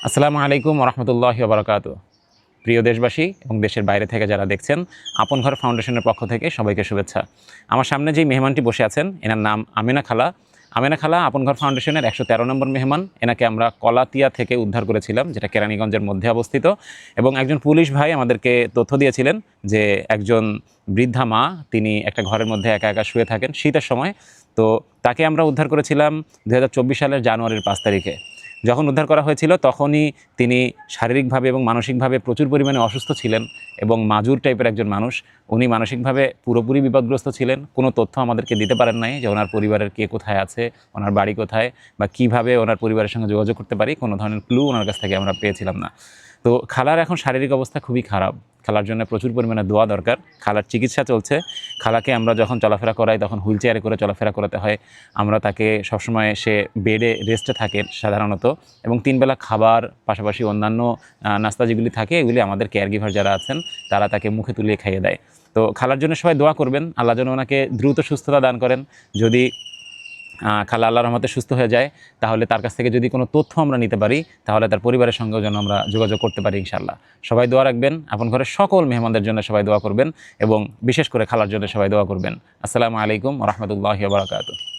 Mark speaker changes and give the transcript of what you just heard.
Speaker 1: আসসালামু আলাইকুম রহমতুল্লাহি বারাকাতু। প্রিয় দেশবাসী এবং দেশের বাইরে থেকে যারা দেখছেন, আপন ঘর ফাউন্ডেশনের পক্ষ থেকে সবাইকে শুভেচ্ছা। আমার সামনে যেই মেহমানটি বসে আছেন, এনার নাম আমেনা খালা। আমেনা খালা আপন ঘর ফাউন্ডেশনের 113 নম্বর মেহমান। এনাকে আমরা কলাতিয়া থেকে উদ্ধার করেছিলাম, যেটা কেরানীগঞ্জের মধ্যে অবস্থিত। এবং একজন পুলিশ ভাই আমাদেরকে তথ্য দিয়েছিলেন যে একজন বৃদ্ধা মা, তিনি একটা ঘরের মধ্যে একা একা শুয়ে থাকেন শীতের সময়। তো তাকে আমরা উদ্ধার করেছিলাম 2024 সালের জানুয়ারির 5 তারিখে। যখন উদ্ধার করা হয়েছিল তখনই তিনি শারীরিকভাবে এবং মানসিকভাবে প্রচুর পরিমাণে অসুস্থ ছিলেন এবং মাজুর টাইপের একজন মানুষ। উনি মানসিকভাবে পুরোপুরি বিপদগ্রস্ত ছিলেন। কোনো তথ্য আমাদেরকে দিতে পারেন নাই যে ওনার পরিবারের কে কোথায় আছে, ওনার বাড়ি কোথায়, বা কিভাবে ওনার পরিবারের সঙ্গে যোগাযোগ করতে পারি, কোনো ধরনের ক্লু ওনার কাছ থেকে আমরা পেয়েছিলাম না। তো খালার এখন শারীরিক অবস্থা খুবই খারাপ। খালার জন্য প্রচুর পরিমাণে দোয়া দরকার। খালার চিকিৎসা চলছে। খালাকে আমরা যখন চলাফেরা করাই তখন হুইল চেয়ারে করে চলাফেরা করাতে হয়। আমরা তাকে সবসময়, সে বেডে রেস্টে থাকে সাধারণত, এবং 3 বেলা খাবার পাশাপাশি অন্যান্য নাস্তা যেগুলি থাকে এগুলি আমাদের কেয়ার গিভার যারা আছেন তারা তাকে মুখে তুলিয়ে খাইয়ে দেয়। তো খালার জন্য সবাই দোয়া করবেন, আল্লাহ যেন ওনাকে দ্রুত সুস্থতা দান করেন। যদি খালা আল্লাহর রহমতে সুস্থ হয়ে যায়, তাহলে তার কাছ থেকে যদি কোনো তথ্য আমরা নিতে পারি, তাহলে তার পরিবারের সঙ্গেও যেন আমরা যোগাযোগ করতে পারি ইনশাআল্লাহ। সবাই দোয়া রাখবেন, আপন ঘরের সকল মেহমানদের জন্য সবাই দোয়া করবেন, এবং বিশেষ করে খালার জন্য সবাই দোয়া করবেন। আসসালামু আলাইকুম রহমতুল্লাহি ওয়া বারাকাতুহু।